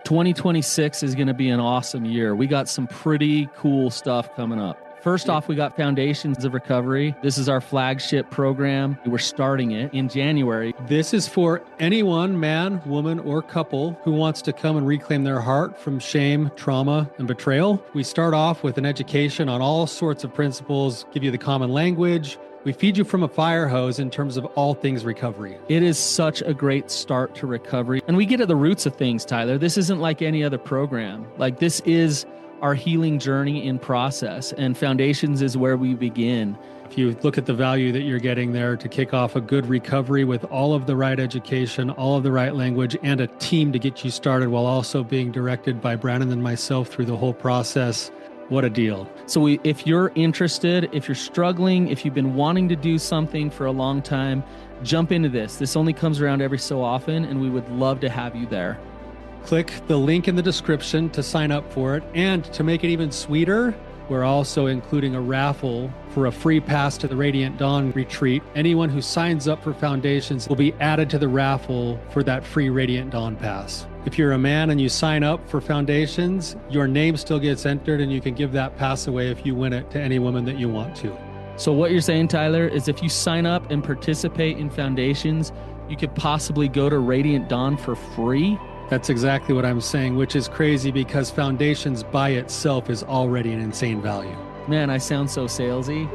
2026 is going to be an awesome year. We got some pretty cool stuff coming up. First off, we got Foundations of Recovery. This is our flagship program. We're starting it in January. This is for anyone, man, woman, or couple who wants to come and reclaim their heart from shame, trauma, and betrayal. We start off with an education on all sorts of principles, give you the common language. We feed you from a fire hose in terms of all things recovery. It is such a great start to recovery. And we get at the roots of things, Tyler. This isn't like any other program. Like, this is our healing journey in process, and Foundations is where we begin. If you look at the value that you're getting there to kick off a good recovery with all of the right education, all of the right language, and a team to get you started while also being directed by Brannon and myself through the whole process, what a deal. So if you're interested, if you're struggling, if you've been wanting to do something for a long time, jump into this. This only comes around every so often, and we would love to have you there. Click the link in the description to sign up for it. And to make it even sweeter, we're also including a raffle for a free pass to the Radiant Dawn retreat. Anyone who signs up for Foundations will be added to the raffle for that free Radiant Dawn pass. If you're a man and you sign up for Foundations, your name still gets entered, and you can give that pass away if you win it to any woman that you want to. So what you're saying, Tyler, is if you sign up and participate in Foundations, you could possibly go to Radiant Dawn for free? That's exactly what I'm saying, which is crazy because Foundations by itself is already an insane value. Man, I sound so salesy.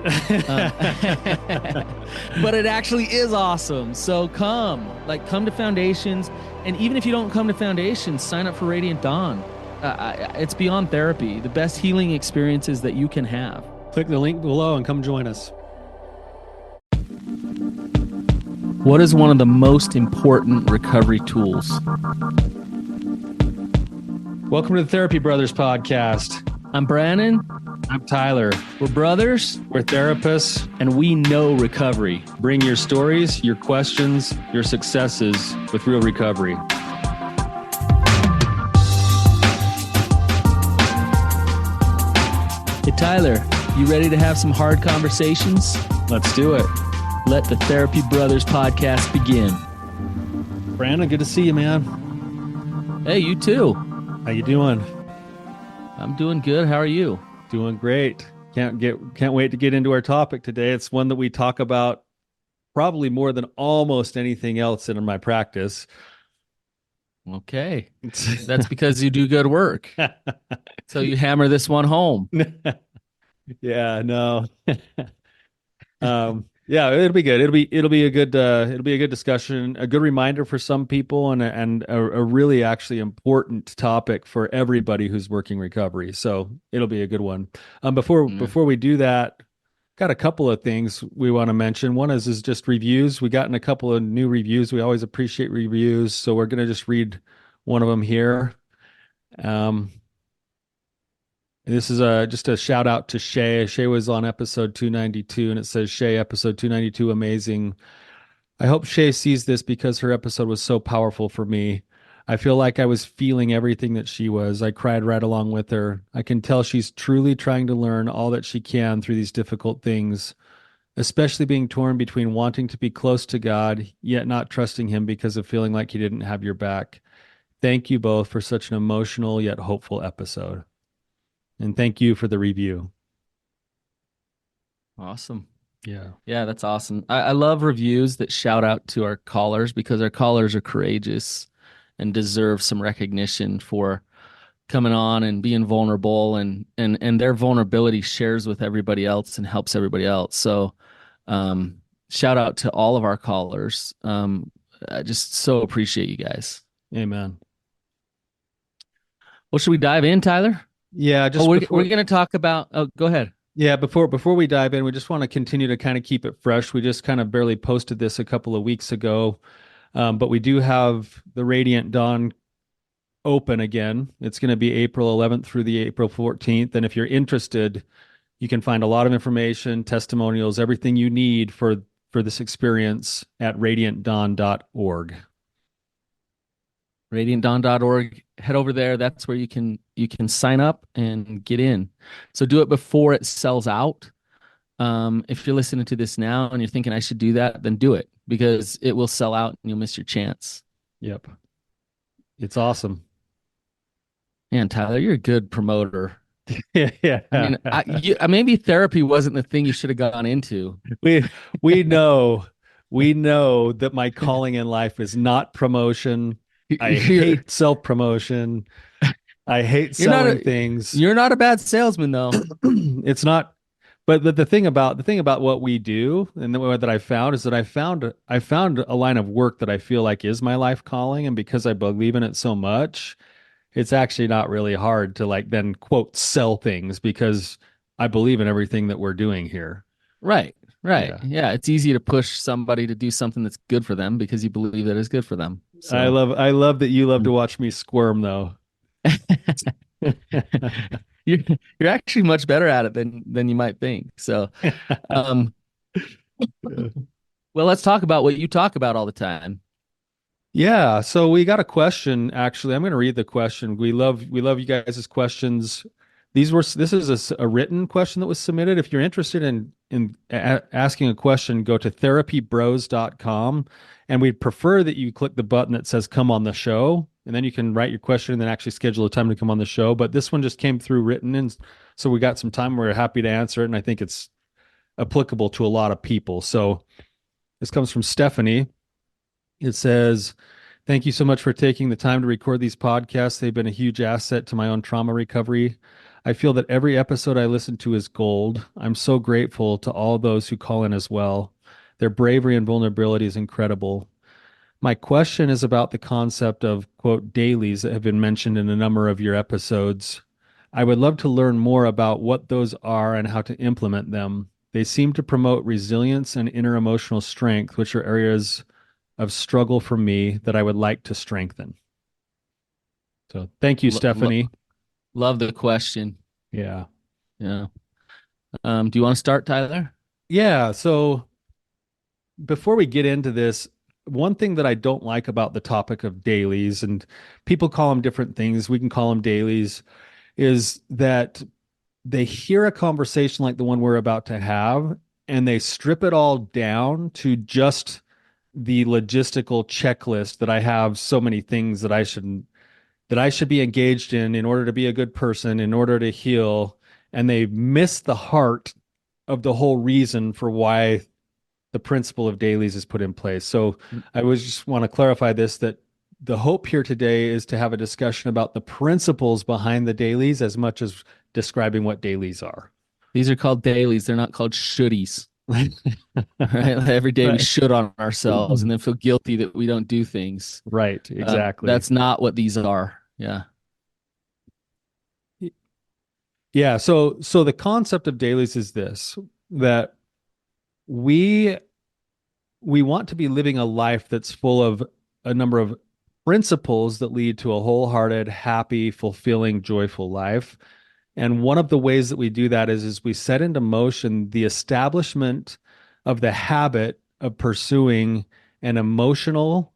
But it actually is awesome. So come to Foundations. And even if you don't come to Foundations, sign up for Radiant Dawn. It's beyond therapy, the best healing experiences that you can have. Click the link below and come join us. What is one of the most important recovery tools? Welcome to the Therapy Brothers podcast. I'm Brannon. I'm Tyler. We're brothers. We're therapists. And we know recovery. Bring your stories, your questions, your successes with real recovery. Hey, Tyler, you ready to have some hard conversations? Let's do it. Let the Therapy Brothers podcast begin. Brannon, good to see you, man. Hey, you too. How you doing? I'm doing good. How are you? Doing great. Can't wait to get into our topic today. It's one that we talk about probably more than almost anything else in my practice. Okay. That's because you do good work. So you hammer this one home. Yeah, no. Yeah, it'll be good. It'll be a good discussion, a good reminder for some people, and a really actually important topic for everybody who's working recovery. So it'll be a good one. Before we do that, got a couple of things we want to mention. One is just reviews. We gotten a couple of new reviews. We always appreciate reviews, so we're gonna just read one of them here. This is just a shout out to Shay. Shay was on episode 292, and it says, Shay, episode 292, amazing. I hope Shay sees this because her episode was so powerful for me. I feel like I was feeling everything that she was. I cried right along with her. I can tell she's truly trying to learn all that she can through these difficult things, especially being torn between wanting to be close to God, yet not trusting him because of feeling like he didn't have your back. Thank you both for such an emotional yet hopeful episode. And thank you for the review. Awesome. Yeah. Yeah, that's awesome. I love reviews that shout out to our callers, because our callers are courageous and deserve some recognition for coming on and being vulnerable, and their vulnerability shares with everybody else and helps everybody else. So shout out to all of our callers. I just so appreciate you guys. Amen. Well, should we dive in, Tyler? Yeah, we're going to talk about. Oh, go ahead. Yeah, before we dive in, we just want to continue to kind of keep it fresh. We just kind of barely posted this a couple of weeks ago, but we do have the Radiant Dawn open again. It's going to be April 11th through the April 14th, and if you're interested, you can find a lot of information, testimonials, everything you need for this experience at radiantdawn.org. radiantdawn.org. Head over there. That's where you can sign up and get in. So do it before it sells out. If you're listening to this now and you're thinking I should do that, then do it, because it will sell out and you'll miss your chance. Yep. It's awesome. Man, Tyler, you're a good promoter. Yeah, I yeah. mean, maybe therapy wasn't the thing you should have gone into. We we know we know that my calling in life is not promotion. I You're hate self-promotion. I hate you're not selling a things. you're not a bad salesman though. It's not, but the thing about what we do and the way that I found is that I found a line of work that I feel like is my life calling, and because I believe in it so much, it's actually not really hard to like then quote sell things because I believe in everything that we're doing here. Right, right. Yeah. Yeah, it's easy to push somebody to do something that's good for them because you believe that it's good for them. I So love I love that you love to watch me squirm though. you're you're actually much better at it than you might think. So, um, well, let's talk about what you talk about all the time. Yeah, so we got a question actually. I'm going to read the question. We love you guys' questions. This is a written question that was submitted. If you're interested in asking a question, go to therapybros.com, and we'd prefer that you click the button that says come on the show, and then you can write your question and then actually schedule a time to come on the show. But this one just came through written, and so we got some time. We're happy to answer it, and I think it's applicable to a lot of people. So this comes from Stephanie. It says, thank you so much for taking the time to record these podcasts. They've been a huge asset to my own trauma recovery. I feel that every episode I listen to is gold. I'm so grateful to all those who call in as well. Their bravery and vulnerability is incredible. My question is about the concept of, quote, dailies that have been mentioned in a number of your episodes. I would love to learn more about what those are and how to implement them. They seem to promote resilience and inner emotional strength, which are areas of struggle for me that I would like to strengthen. So thank you, Lo lo Stephanie. Love the question. Yeah. Yeah. Do you want to start, Tyler? Yeah. So before we get into this, one thing that I don't like about the topic of dailies, and people call them different things, we can call them dailies, is that they hear a conversation like the one we're about to have and they strip it all down to just the logistical checklist that I have so many things that I should be engaged in order to be a good person, in order to heal, and they miss the heart of the whole reason for why the principle of dailies is put in place. So I was just want to clarify this that the hope here today is to have a discussion about the principles behind the dailies as much as describing what dailies are. These are called dailies. They're not called shouldies. Right? Every day we Right. should on ourselves and then feel guilty that we don't do things. Right, exactly. That's not what these are. Yeah. Yeah, so the concept of dailies is this that we we want to be living a life that's full of a number of principles that lead to a wholehearted, happy, fulfilling, joyful life. And one of the ways that we do that is we set into motion the establishment of the habit of pursuing an emotional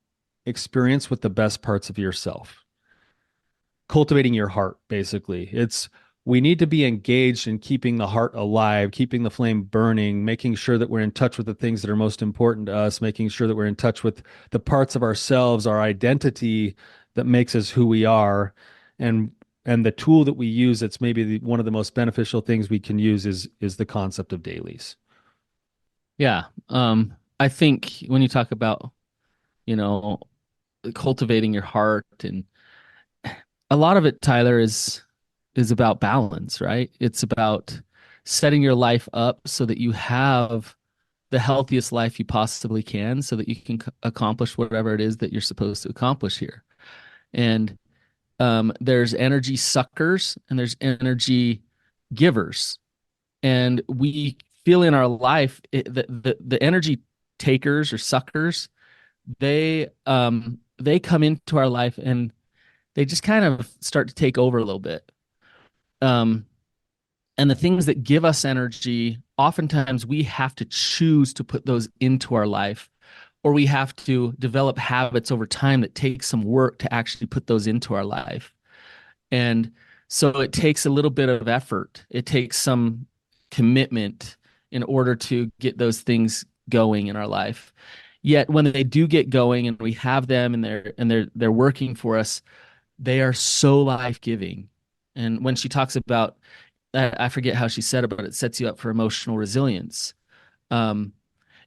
experience with the best parts of yourself, cultivating your heart, basically. It's we need to be engaged in keeping the heart alive, keeping the flame burning, making sure that we're in touch with the things that are most important to us, making sure that we're in touch with the parts of ourselves, our identity that makes us who we are. And the tool that we use that's maybe one of the most beneficial things we can use is the concept of dailies. Yeah. I think when you talk about, you know, cultivating your heart and a lot of it, Tyler, is about balance, right? It's about setting your life up so that you have the healthiest life you possibly can so that you can accomplish whatever it is that you're supposed to accomplish here. And there's energy suckers and there's energy givers. And we feel in our life the energy takers or suckers, they come into our life and they just kind of start to take over a little bit. Um, and the things that give us energy, oftentimes we have to choose to put those into our life, or we have to develop habits over time that take some work to actually put those into our life. And so it takes a little bit of effort. It takes some commitment in order to get those things going in our life. Yet when they do get going and we have them and they're working for us, they are so life-giving. And when she talks about, I forget how she said it, but it sets you up for emotional resilience. Um,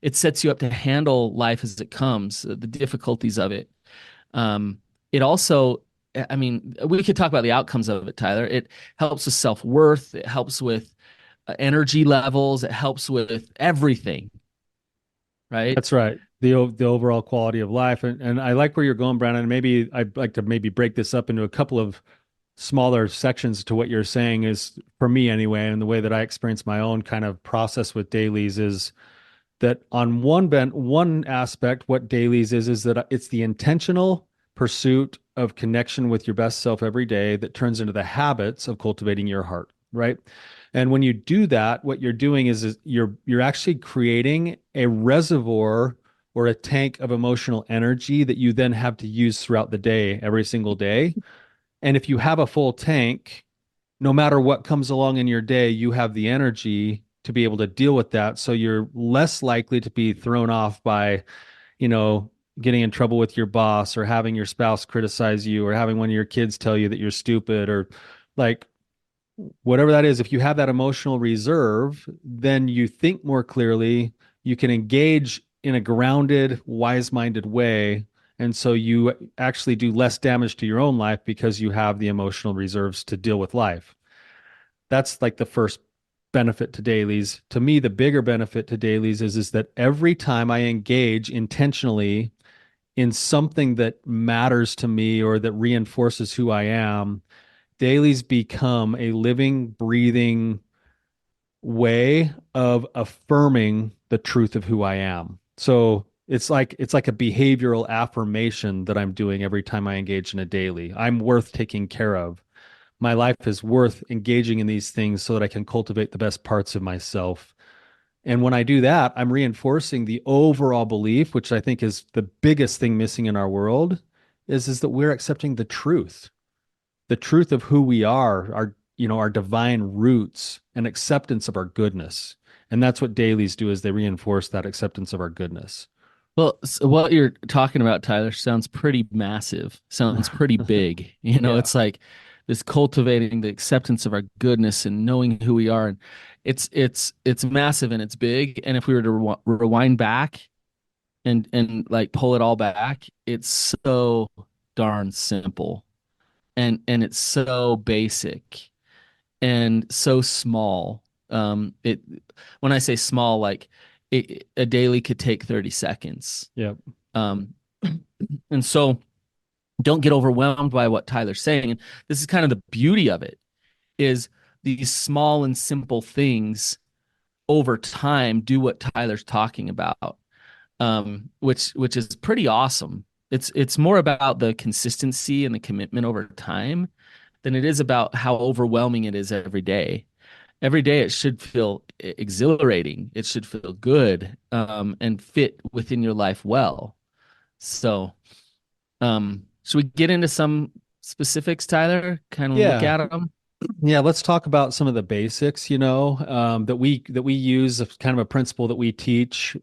it sets you up to handle life as it comes, the difficulties of it. Um, it also, I mean, we could talk about the outcomes of it, Tyler. It helps with self-worth. It helps with energy levels. It helps with everything, right? That's right. The overall quality of life. And I like where you're going, Brandon. Maybe I'd like to maybe break this up into a couple of smaller sections to what you're saying is for me anyway, and the way that I experience my own kind of process with dailies is that on one aspect, what dailies is that it's the intentional pursuit of connection with your best self every day that turns into the habits of cultivating your heart, right? And when you do that, what you're doing is you're actually creating a reservoir or a tank of emotional energy that you then have to use throughout the day, every single day. And if you have a full tank, no matter what comes along in your day, you have the energy to be able to deal with that. So you're less likely to be thrown off by, you know, getting in trouble with your boss or having your spouse criticize you or having one of your kids tell you that you're stupid or like whatever that is. If you have that emotional reserve, then you think more clearly, you can engage in a grounded, wise-minded way. And so you actually do less damage to your own life because you have the emotional reserves to deal with life. That's like the first benefit to dailies. To me, the bigger benefit to dailies is that every time I engage intentionally in something that matters to me or that reinforces who I am, dailies become a living, breathing way of affirming the truth of who I am. So it's like a behavioral affirmation that I'm doing every time I engage in a daily. I'm worth taking care of. My life is worth engaging in these things so that I can cultivate the best parts of myself. And when I do that, I'm reinforcing the overall belief, which I think is the biggest thing missing in our world, is that we're accepting the truth of who we are, our divine roots and acceptance of our goodness. And that's what dailies do is they reinforce that acceptance of our goodness. Well, so what you're talking about, Tyler, sounds pretty massive, sounds pretty big. Yeah. It's like this cultivating the acceptance of our goodness and knowing who we are. And it's massive and it's big. And if we were to rewind back and like pull it all back, it's so darn simple. And it's so basic and so small. It when I say small, like a daily could take 30 seconds. Yeah. Um, and so don't get overwhelmed by what Tyler's saying. And this is kind of the beauty of it is these small and simple things over time do what Tyler's talking about. Which is pretty awesome. It's more about the consistency and the commitment over time than it is about how overwhelming it is every day. Every day it should feel exhilarating. It should feel good, and fit within your life well. So, should we get into some specifics, Tyler? Kind of look Yeah. at them. Yeah, let's talk about some of the basics, that we use as kind of a principle that we teach.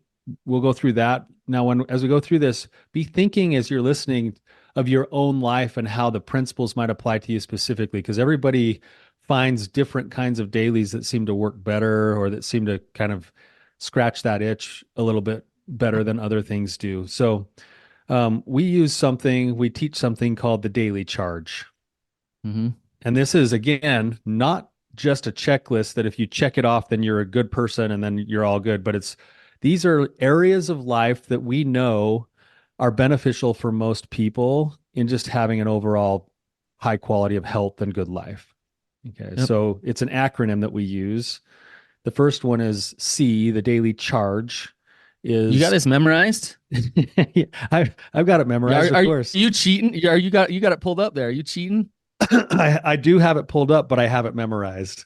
We'll go through that. Now, as we go through this, be thinking as you're listening of your own life and how the principles might apply to you specifically, because everybody finds different kinds of dailies that seem to work better or that seem to kind of scratch that itch a little bit better than other things do. So, we teach something called the daily charge. Mm-hmm. And this is, again, not just a checklist that if you check it off, then you're a good person and then you're all good. But these are areas of life that we know are beneficial for most people in just having an overall high quality of health and good life. Okay. Yep. So it's an acronym that we use. The first one is C, the daily charge You got is, this memorized? yeah, I've got it memorized, of Are course. you cheating? Are you got it pulled up there? Are you cheating? I do have it pulled up, but I have it memorized.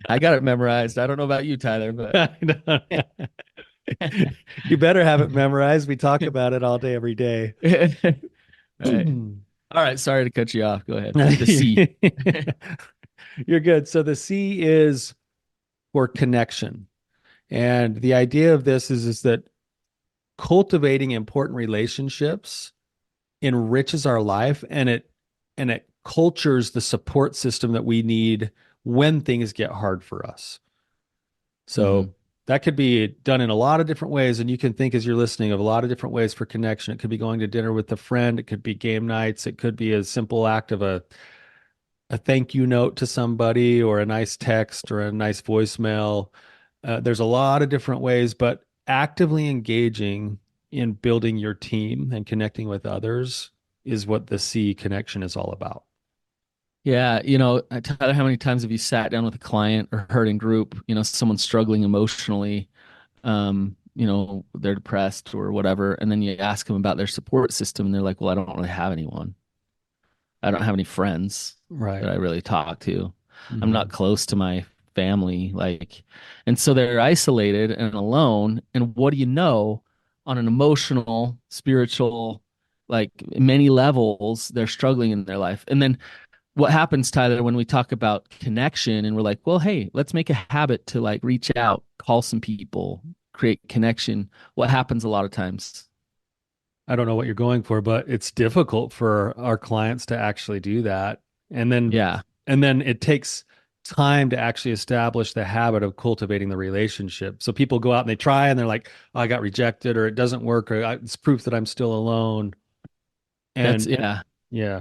I got it memorized. I don't know about you, Tyler, but I know. You better have it memorized. We talk about it all day, every day. all right. All right. Sorry to cut you off. Go ahead. The C. You're good. So the C is for connection. And the idea of this is that cultivating important relationships enriches our life and it culture's the support system that we need when things get hard for us. So Hmm. that could be done in a lot of different ways. And you can think as you're listening of a lot of different ways for connection. It could be going to dinner with a friend. It could be game nights. It could be a simple act of a thank you note to somebody or a nice text or a nice voicemail. There's a lot of different ways, but actively engaging in building your team and connecting with others is what the C connection is all about. Yeah, Tyler, how many times have you sat down with a client or heard in group, someone struggling emotionally, they're depressed or whatever, and then you ask them about their support system, and they're like, "Well, I don't really have anyone. I don't have any friends Right. that I really talk to. I'm not Hmm. close to my family, and so they're isolated and alone. And what do you know, on an emotional, spiritual, like many levels, they're struggling in their life, and then what happens, Tyler, when we talk about connection and we're like, well, hey, let's make a habit to like reach out, call some people, create connection. What happens a lot of times? I don't know what you're going for, but it's difficult for our clients to actually do that. And then Yeah, and then it takes time to actually establish the habit of cultivating the relationship. So people go out and they try and they're like, oh, I got rejected or it doesn't work or it's proof that I'm still alone. that's And yeah. yeah,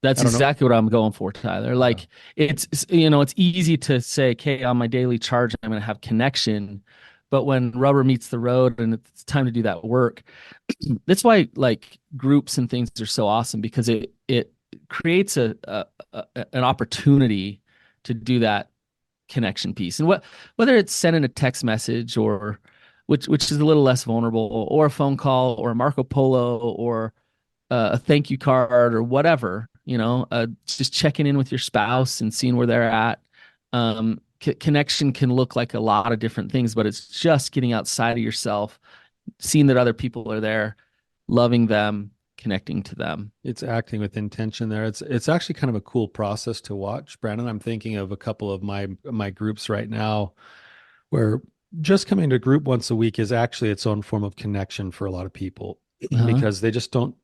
That's I don't know. exactly what I'm going for, Tyler. Yeah. Like it's easy to say, okay, on my daily charge, I'm going to have connection. But when rubber meets the road and it's time to do that work, that's why like groups and things are so awesome because it creates an opportunity to do that connection piece. And whether it's sending a text message or which is a little less vulnerable, or a phone call or a Marco Polo or a thank you card or whatever, just checking in with your spouse and seeing where they're at. Connection can look like a lot of different things, but it's just getting outside of yourself, seeing that other people are there, loving them, connecting to them. It's acting with intention there. It's actually kind of a cool process to watch, Brandon. I'm thinking of a couple of my groups right now where just coming to group once a week is actually its own form of connection for a lot of people Uh-huh. because they just don't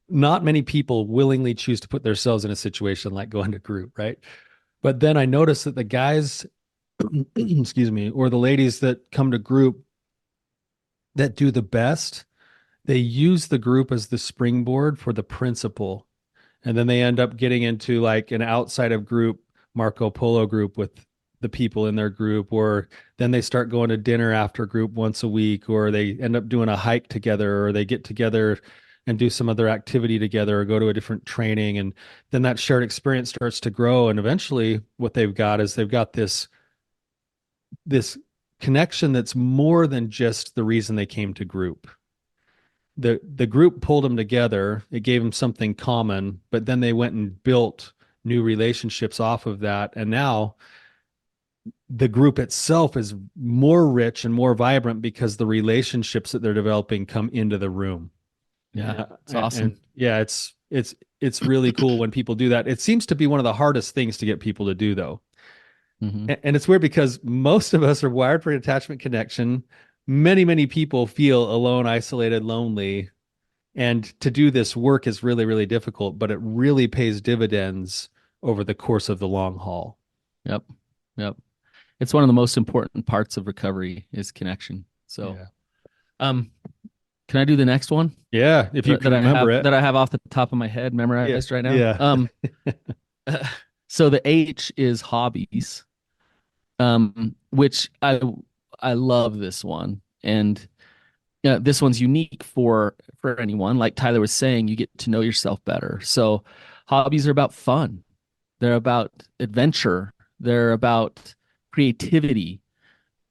not many people willingly choose to put themselves in a situation like going to group, right? But then I noticed that the guys, excuse me, or the ladies that come to group that do the best, they use the group as the springboard for the principal. And then they end up getting into like an outside of group Marco Polo group with the people in their group, or then they start going to dinner after group once a week, or they end up doing a hike together, or they get together and do some other activity together, or go to a different training. And then that shared experience starts to grow. And eventually what they've got is they've got this connection that's more than just the reason they came to group. The group pulled them together. It gave them something common, but then they went and built new relationships off of that. And now the group itself is more rich and more vibrant because the relationships that they're developing come into the room. Yeah, it's And awesome. yeah, it's really cool when people do that. It seems to be one of the hardest things to get people to do though. Hmm. And it's weird because most of us are wired for attachment connection. Many people feel alone, isolated, lonely. And to do this work is really, really difficult, but it really pays dividends over the course of the long haul. Yep. Yep. It's one of the most important parts of recovery is connection. So, Yeah. um, can I do the next one Yeah. If you that, can that I remember have it. that I have off the top of my head Yeah. memorized right now? Yeah. So the H is hobbies, which I love this one, and this one's unique for anyone. Like Tyler was saying, you get to know yourself better. So hobbies are about fun. They're about adventure. They're about creativity.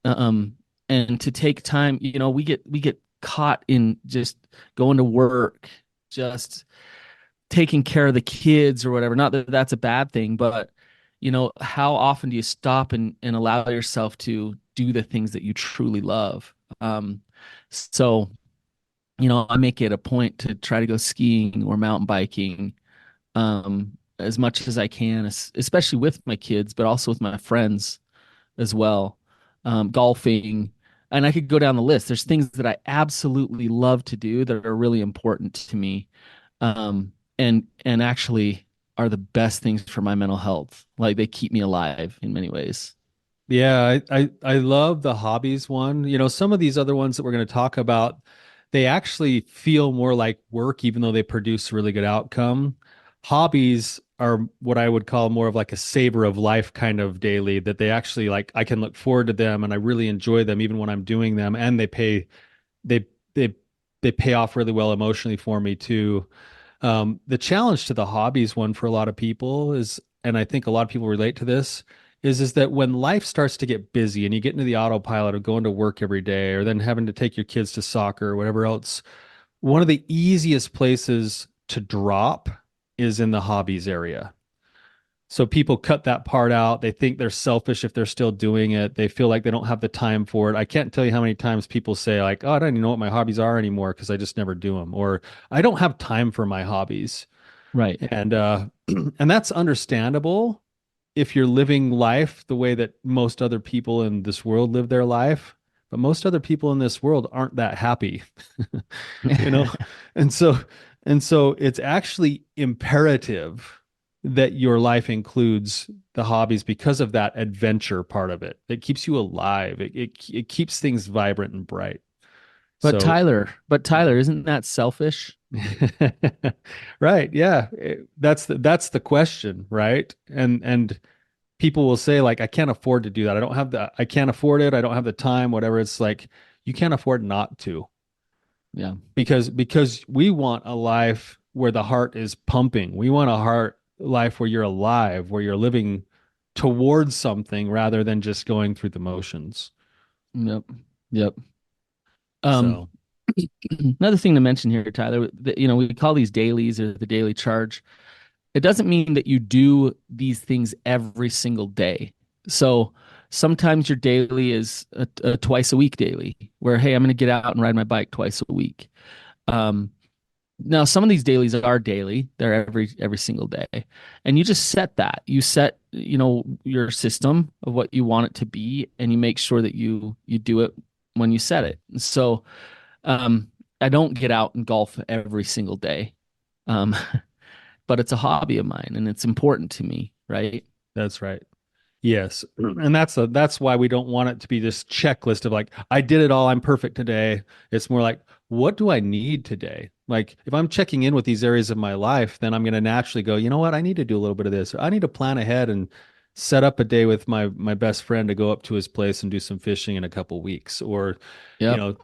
Um, and to take time, we get caught in just going to work, just taking care of the kids or whatever. Not that that's a bad thing, but how often do you stop and allow yourself to do the things that you truly love? So, I make it a point to try to go skiing or mountain biking as much as I can, especially with my kids, but also with my friends as well. Golfing, and I could go down the list. There's things that I absolutely love to do that are really important to me. And actually, are the best things for my mental health. Like they keep me alive in many ways. Yeah, I love the hobbies one. You know, some of these other ones that we're going to talk about, they actually feel more like work, even though they produce a really good outcome. Hobbies are what I would call more of like a savor of life kind of daily, that they actually like I can look forward to them and I really enjoy them even when I'm doing them, and they they they pay off really well emotionally for me too. The challenge to the hobbies one for a lot of people is, and I think a lot of people relate to this, is that when life starts to get busy and you get into the autopilot of going to work every day or then having to take your kids to soccer or whatever else, one of the easiest places to drop is in the hobbies area. So people cut that part out. They think they're selfish if they're still doing it. They feel like they don't have the time for it. I can't tell you how many times people say like, "Oh, I don't even know what my hobbies are anymore because I just never do them," or "I don't have time for my hobbies." Right. And and that's understandable if you're living life the way that most other people in this world live their life. But most other people in this world aren't that happy, you know? And so it's actually imperative that your life includes the hobbies because of that adventure part of it. It keeps you alive. It keeps things vibrant and bright. So But Tyler, isn't that selfish? right, yeah. That's the question, right? And people will say like I can't afford to do that. I can't afford it. I don't have the time, whatever. It's like you can't afford not to, Yeah. because we want a life where the heart is pumping. We want a heart life where you're alive, where you're living towards something rather than just going through the motions. Yep. Yep. Um, So, Another thing to mention here, Tyler, that, we call these dailies or the daily charge. It doesn't mean that you do these things every single day. So sometimes your daily is a twice a week daily, where hey, I'm going to get out and ride my bike twice a week. Um, Now some of these dailies are daily; they're every single day, and you just set that. You set your system of what you want it to be, and you make sure that you do it when you set it. So um, I don't get out and golf every single day. Um, but it's a hobby of mine and it's important to me, right? that's right. Yes. And that's why we don't want it to be this checklist of like, I did it all, I'm perfect today. It's more like, what do I need today? Like if I'm checking in with these areas of my life, then I'm going to naturally go, you know what? I need to do a little bit of this. Or I need to plan ahead and set up a day with my best friend to go up to his place and do some fishing in a couple weeks, or, you Yep. know,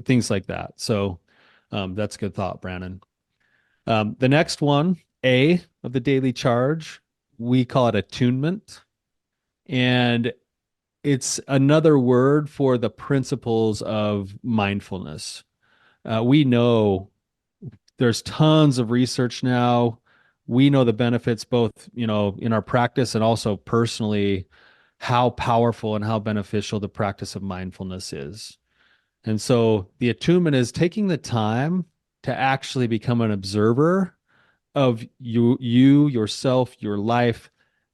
things like that. So that's a good thought, Brandon. The next one, A of the daily charge, we call it attunement. And it's another word for the principles of mindfulness. We know there's tons of research now. We know the benefits both, in our practice and also personally, how powerful and how beneficial the practice of mindfulness is. And so the attunement is taking the time to actually become an observer of yourself, your life,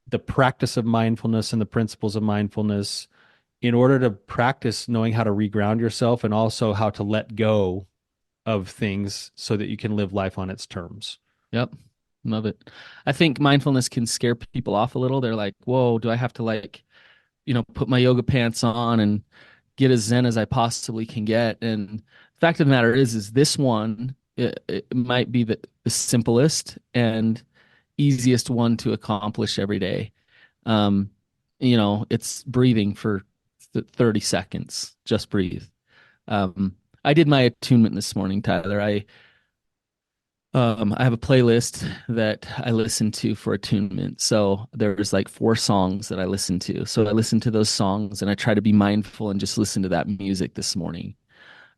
the practice of mindfulness and the principles of mindfulness in order to practice knowing how to reground yourself and also how to let go of things so that you can live life on its terms. Yep. Love it. I think mindfulness can scare people off a little. They're like, whoa, do I have to put my yoga pants on and get as zen as I possibly can get? And the fact of the matter is this one, it might be the simplest and easiest one to accomplish every day. Um, it's breathing for 30 seconds. Just breathe. I did my attunement this morning, Tyler. I have a playlist that I listen to for attunement. So there's like 4 songs that I listen to. So I listen to those songs and I try to be mindful and just listen to that music this morning.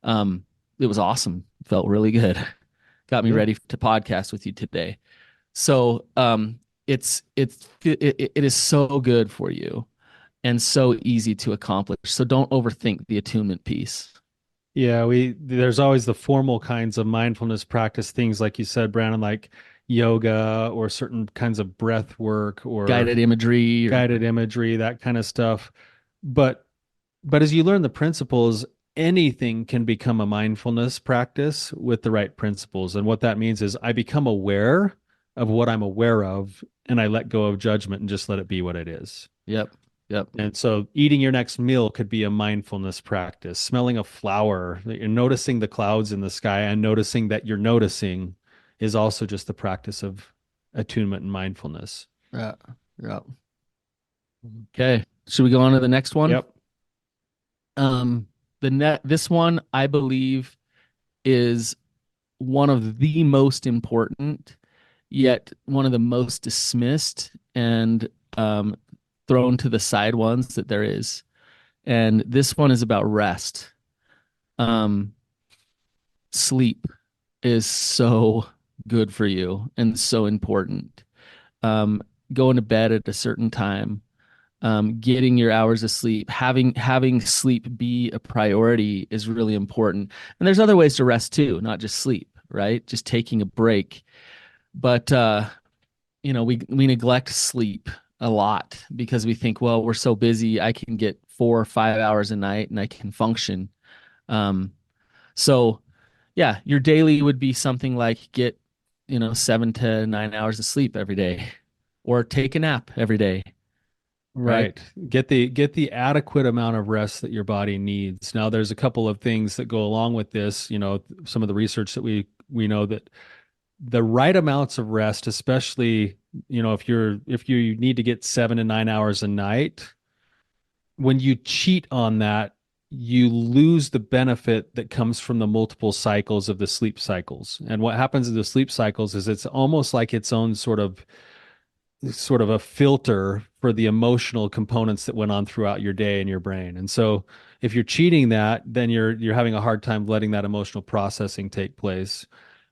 It was awesome. Felt really good. Got me Good. ready to podcast with you today. So it is so good for you and so easy to accomplish. So don't overthink the attunement piece. Yeah, there's always the formal kinds of mindfulness practice things like you said, Brandon, like yoga or certain kinds of breath work or Guided imagery or guided imagery, that kind of stuff. But as you learn the principles, anything can become a mindfulness practice with the right principles. And what that means is I become aware of what I'm aware of, and I let go of judgment and just let it be what it is. Yep. Yep. And so eating your next meal could be a mindfulness practice. Smelling a flower, you're noticing the clouds in the sky and noticing that you're noticing is also just the practice of attunement and mindfulness. Yeah. Yeah. Okay. Should we go on to the next one? Yep. The net this one I believe is one of the most important, yet one of the most dismissed and thrown to the side ones that there is. And this one is about rest. Um, Sleep is so good for you and so important. Um, Going to bed at a certain time, getting your hours of sleep, having sleep be a priority is really important. And there's other ways to rest too, not just sleep, right? Just taking a break. But we neglect sleep a lot because we think, well, we're so busy, I can get 4 or 5 hours a night and I can function. Um, so yeah, your daily would be something like get, 7 to 9 hours of sleep every day, or take a nap every day, right? Right. Get the adequate amount of rest that your body needs. Now there's a couple of things that go along with this, some of the research that we know that the right amounts of rest, especially, if you need to get 7 to 9 hours a night, when you cheat on that, you lose the benefit that comes from the multiple cycles of the sleep cycles. And what happens in the sleep cycles is it's almost like its own sort of a filter for the emotional components that went on throughout your day in your brain. And so if you're cheating that, then you're having a hard time letting that emotional processing take place.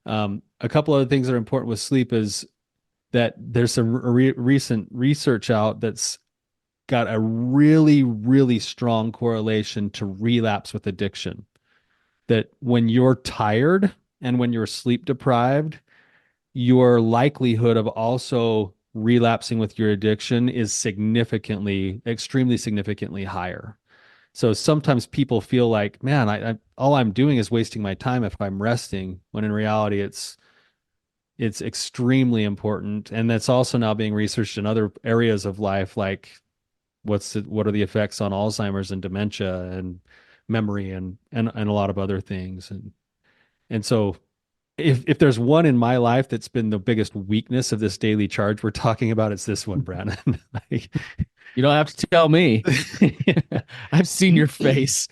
A couple other things that are important with sleep is that there's some recent research out that's got a really, really strong correlation to relapse with addiction. That when you're tired and when you're sleep deprived, your likelihood of also relapsing with your addiction is significantly, extremely significantly higher. So sometimes people feel like, man, I all I'm doing is wasting my time if I'm resting, when in reality it's extremely important. And that's also now being researched in other areas of life, like what are the effects on Alzheimer's and dementia and memory and a lot of other things. And so if there's one in my life that's been the biggest weakness of this daily charge we're talking about, it's this one, Brannon. Like, You don't have to tell me. I've seen your face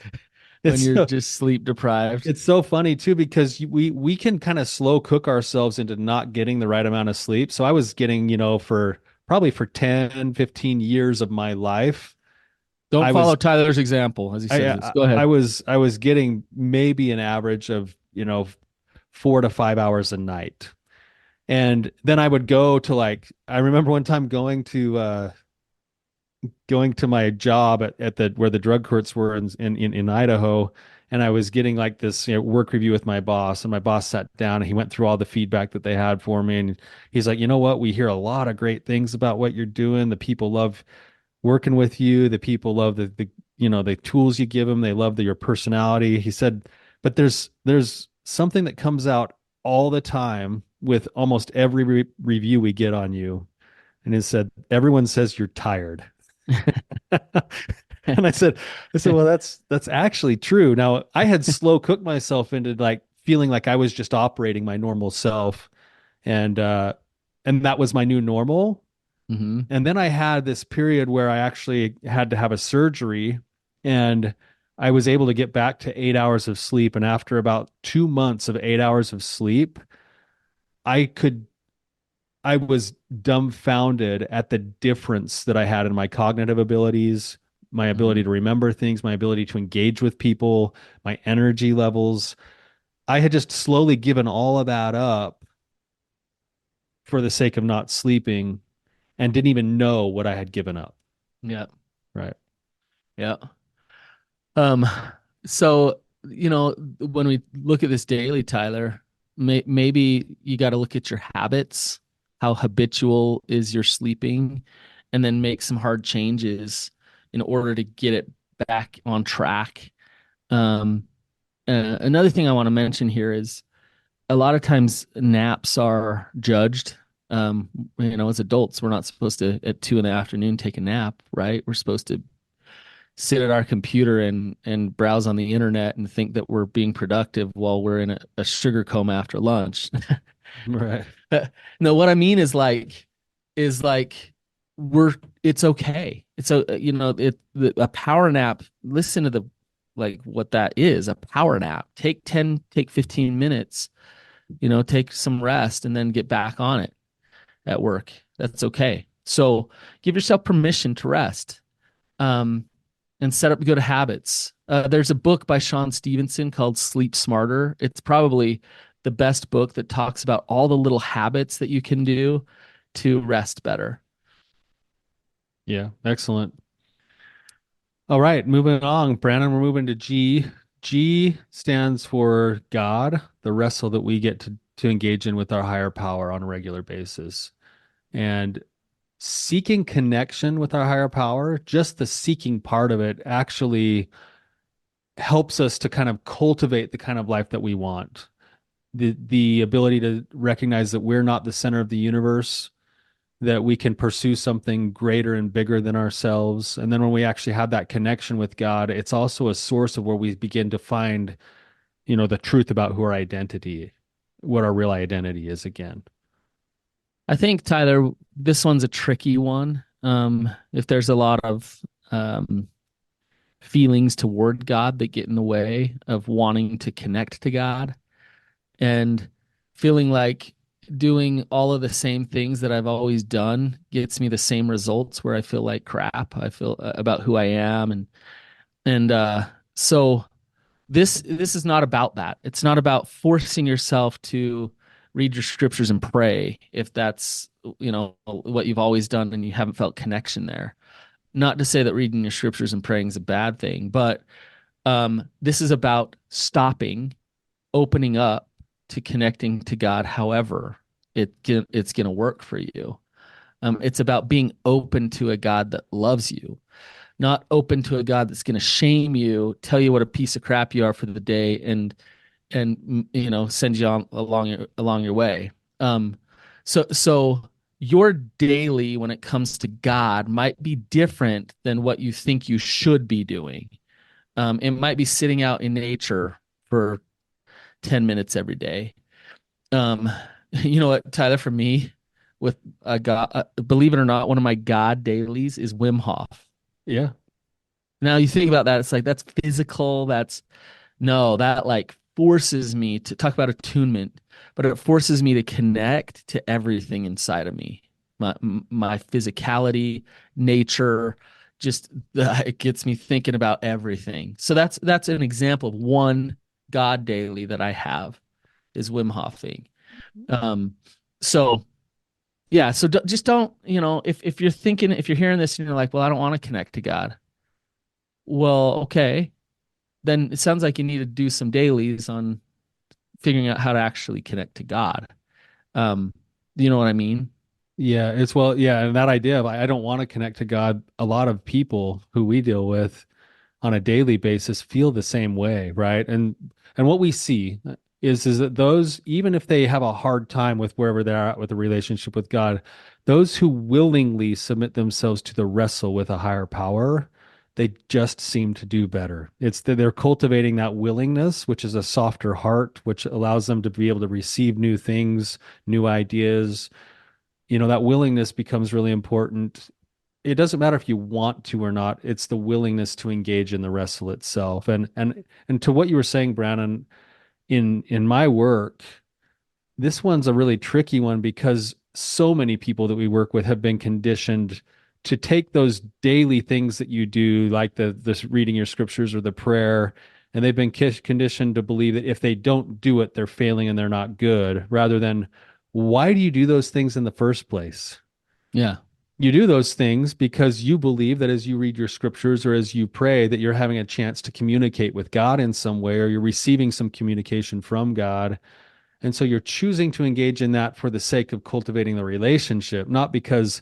when it's you're so, just sleep deprived. it's so funny too, because we can kind of slow cook ourselves into not getting the right amount of sleep. So I was getting, for probably for 10, 15 years of my life, Don't I follow was Tyler's example as he I says this. Go ahead. I was getting maybe an average of, 4 to 5 hours a night. And then I would go to, like, I remember one time going to my job at the where the drug courts were in Idaho, and I was getting like this, work review with my boss, and my boss sat down and he went through all the feedback that they had for me, and he's like, you know what, we hear a lot of great things about what you're doing. The people love working with you. The people love the tools you give them. They love your personality. He said, but there's something that comes out all the time with almost every review we get on you. And he said, everyone says you're tired. And I said, well, that's actually true. Now I had slow cooked myself into like feeling like I was just operating my normal self. And that was my new normal. Hmm. And then I had this period where I actually had to have a surgery, and I was able to get back to 8 hours of sleep. And after about 2 months of 8 hours of sleep, I could, I was dumbfounded at the difference that I had in my cognitive abilities, my ability Hmm. to remember things, my ability to engage with people, my energy levels. I had just slowly given all of that up for the sake of not sleeping, and didn't even know what I had given up. Yeah. Right. Yeah. Um, so, when we look at this daily, Tyler, maybe you got to look at your habits. How habitual is your sleeping? And then make some hard changes in order to get it back on track. Um, Another thing I want to mention here is a lot of times naps are judged. Um, as adults, we're not supposed to at 2 in the afternoon take a nap, right? We're supposed to sit at our computer and browse on the internet and think that we're being productive while we're in a sugar coma after lunch. Right. No, what I mean is like we're it's okay. It's a a power nap. Listen to the like what that is, a power nap. Take 15 minutes, take some rest and then get back on it at work. That's okay. So give yourself permission to rest. Um, and set up good habits. There's a book by Sean Stevenson called Sleep Smarter. It's probably the best book that talks about all the little habits that you can do to rest better. Yeah. Excellent. All right, moving on, Brandon, we're moving to G. G stands for God, the wrestle that we get to engage in with our higher power on a regular basis. And seeking connection with our higher power, just the seeking part of it actually helps us to kind of cultivate the kind of life that we want. The ability to recognize that we're not the center of the universe, that we can pursue something greater and bigger than ourselves. And then when we actually have that connection with God, it's also a source of where we begin to find, the truth about who our identity, what our real identity is again. I think, Tyler, this one's a tricky one. If there's a lot of feelings toward God that get in the way of wanting to connect to God and feeling like doing all of the same things that I've always done gets me the same results where I feel like crap. I feel about who I am and so this is not about that. It's not about forcing yourself to read your scriptures and pray if that's what you've always done and you haven't felt connection there. Not to say that reading your scriptures and praying is a bad thing, but this is about stopping, opening up to connecting to God however it's going to work for you. It's about being open to a God that loves you, not open to a God that's going to shame you, tell you what a piece of crap you are for the day, and send you on along your way. Um, so your daily when it comes to God might be different than what you think you should be doing. It might be sitting out in nature for 10 minutes every day. Um, you know what, Tyler, for me, with a God, believe it or not, one of my God dailies is Wim Hof. Yeah. Now you think about that, it's like that's physical. That like forces me to talk about attunement, but it forces me to connect to everything inside of me, my physicality, nature, just it gets me thinking about everything. So that's an example of one God daily that I have is Wim Hofing. Um, so yeah, so just don't, if you're thinking, if you're hearing this and you're like, well, I don't want to connect to God. Well, okay, then it sounds like you need to do some dailies on figuring out how to actually connect to God. Um, you know what I mean? Yeah, yeah, and that idea of I don't want to connect to God, a lot of people who we deal with on a daily basis feel the same way, right? And what we see is that those, even if they have a hard time with wherever they're at with the relationship with God, those who willingly submit themselves to the wrestle with a higher power, they just seem to do better. It's that they're cultivating that willingness, which is a softer heart, which allows them to be able to receive new things, new ideas. That willingness becomes really important. It doesn't matter if you want to or not. It's the willingness to engage in the wrestle itself. And to what you were saying, Brannon, in my work, this one's a really tricky one because so many people that we work with have been conditioned to take those daily things that you do, like the reading your scriptures or the prayer, and they've been conditioned to believe that if they don't do it, they're failing and they're not good, rather than why do you do those things in the first place? Yeah. You do those things because you believe that as you read your scriptures or as you pray, that you're having a chance to communicate with God in some way, or you're receiving some communication from God. And so you're choosing to engage in that for the sake of cultivating the relationship, not because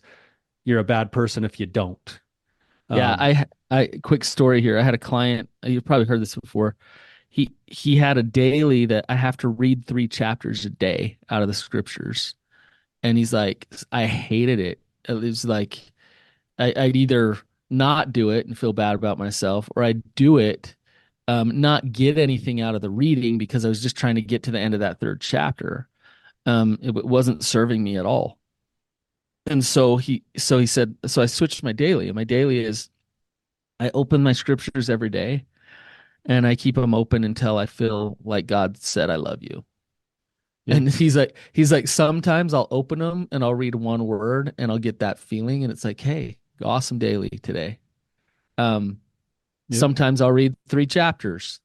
you're a bad person if you don't. Yeah. Um, I quick story here. I had a client, you've probably heard this before. He had a daily that I have to read 3 chapters a day out of the scriptures. And he's like, I hated it. It was like I'd either not do it and feel bad about myself, or I'd do it, not get anything out of the reading because I was just trying to get to the end of that third chapter. It wasn't serving me at all. And so he said, so I switched my daily, and my daily is I open my scriptures every day and I keep them open until I feel like God said, I love you. Yep. And he's like, sometimes I'll open them and I'll read one word and I'll get that feeling. And it's like, hey, awesome daily today. Um, Yep. Sometimes I'll read 3 chapters,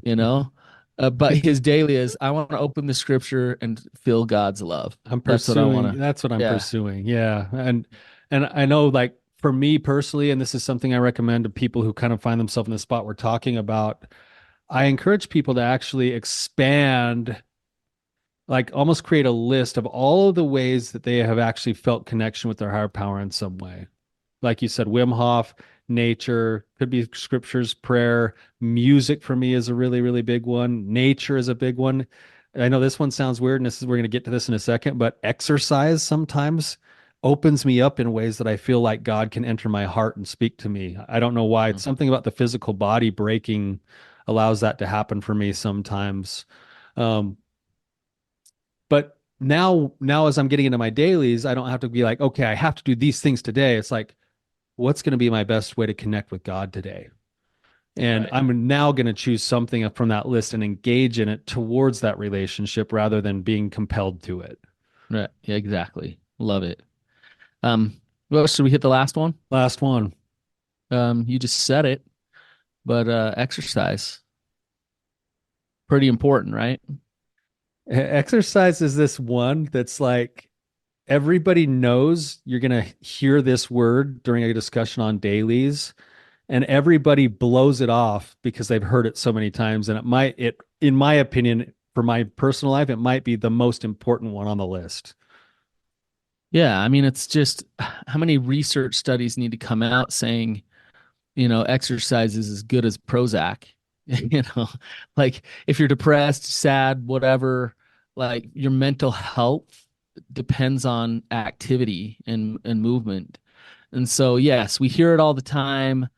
you know, but his daily is I want to open the scripture and feel God's love. I'm That's what I want pursuing. to. That's what I'm Yeah. pursuing. Yeah. And I know like for me personally, and this is something I recommend to people who kind of find themselves in the spot we're talking about, I encourage people to actually expand, like almost create a list of all of the ways that they have actually felt connection with their higher power in some way. Like you said, Wim Hof, nature, could be scriptures, prayer, music for me is a really, really big one. Nature is a big one. I know this one sounds weird, and we're going to get to this in a second, but exercise sometimes opens me up in ways that I feel like God can enter my heart and speak to me. I don't know why. It's something about the physical body breaking allows that to happen for me sometimes. Um, but now as I'm getting into my dailies, I don't have to be like, okay, I have to do these things today. It's like, what's going to be my best way to connect with God today? And Right. I'm now going to choose something from that list and engage in it towards that relationship rather than being compelled to it. Right. Yeah, exactly. Love it. Well, should we hit the last one? Last one. You just said it, but exercise. Pretty important, right? Exercise is this one that's like everybody knows you're going to hear this word during a discussion on dailies, and everybody blows it off because they've heard it so many times. And in my opinion, for my personal life, it might be the most important one on the list. Yeah, I mean, it's just how many research studies need to come out saying, exercise is as good as Prozac. You know, like if you're depressed, sad, whatever, like your mental health depends on activity and movement. And so, yes, we hear it all the time.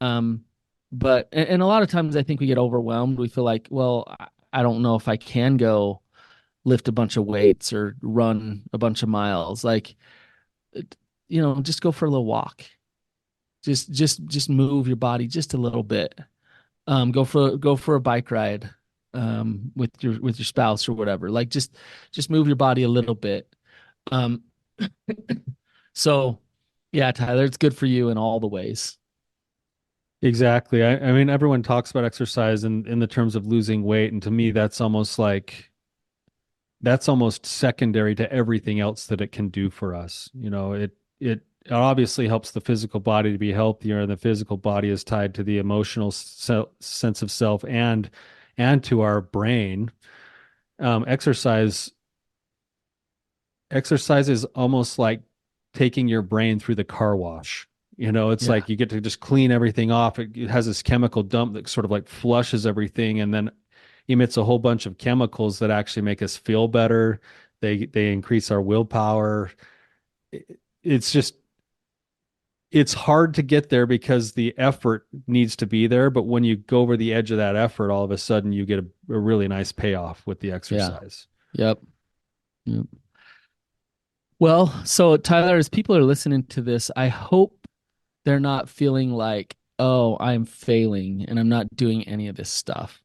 Um, but and a lot of times I think we get overwhelmed. We feel like, well, I don't know if I can go lift a bunch of weights or run a bunch of miles. Like, just go for a little walk. Just move your body just a little bit. Go for a bike ride with your spouse or whatever. Like just move your body a little bit. Um, so yeah, Tyler, it's good for you in all the ways. Exactly. I mean, everyone talks about exercise in the terms of losing weight, and to me, that's almost secondary to everything else that it can do for us. It obviously helps the physical body to be healthier, and the physical body is tied to the emotional sense of self and to our brain. Um, exercise exercise is almost like taking your brain through the car wash. It's Yeah, like you get to just clean everything off. It has this chemical dump that sort of like flushes everything and then emits a whole bunch of chemicals that actually make us feel better. They increase our willpower. It's just it's hard to get there because the effort needs to be there, but when you go over the edge of that effort, all of a sudden you get a really nice payoff with the yeah, exercise. yep, yep. Well, so Tyler, as people are listening to this, I hope they're not feeling like, oh, I'm failing and I'm not doing any of this stuff.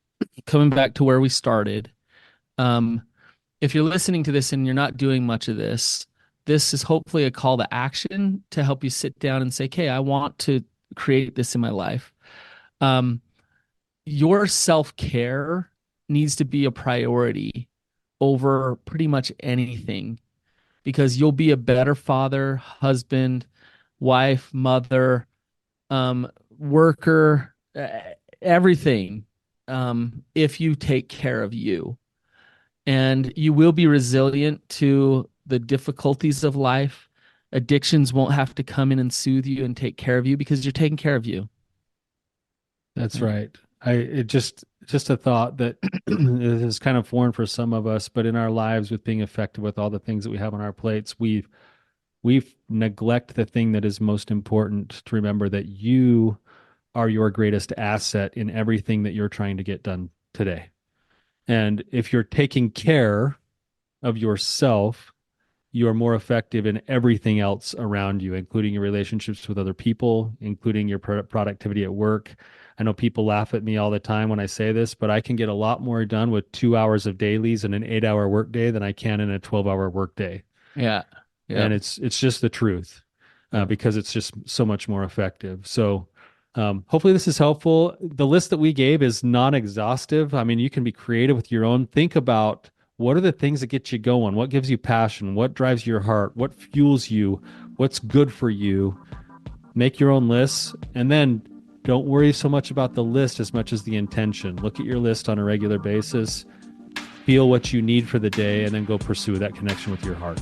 Coming back to where we started, um, if you're listening to this and you're not doing much of this, this is hopefully a call to action to help you sit down and say, okay, I want to create this in my life. Um, your self care needs to be a priority over pretty much anything because you'll be a better father, husband, wife, mother, worker, everything, if you take care of you. And you will be resilient to the difficulties of life. Addictions won't have to come in and soothe you and take care of you because you're taking care of you. That's Right. right. Just a thought that this is kind of foreign for some of us, but in our lives with being effective with all the things that we have on our plates, we've neglect the thing that is most important to remember that you are your greatest asset in everything that you're trying to get done today. And if you're taking care of yourself, you are more effective in everything else around you, including your relationships with other people, including your productivity at work. I know people laugh at me all the time when I say this, but I can get a lot more done with 2 hours of dailies in an 8 hour workday than I can in a 12-hour workday. Yeah. Yeah. And it's just the truth, Yeah. because it's just so much more effective. So hopefully this is helpful. The list that we gave is non-exhaustive. I mean, you can be creative with your own. Think about what are the things that get you going? What gives you passion? What drives your heart? What fuels you? What's good for you? Make your own lists, and then don't worry so much about the list as much as the intention. Look at your list on a regular basis, feel what you need for the day, and then go pursue that connection with your heart.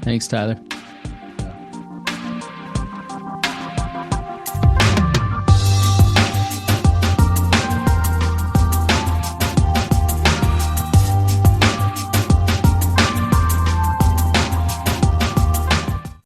Thanks, Tyler.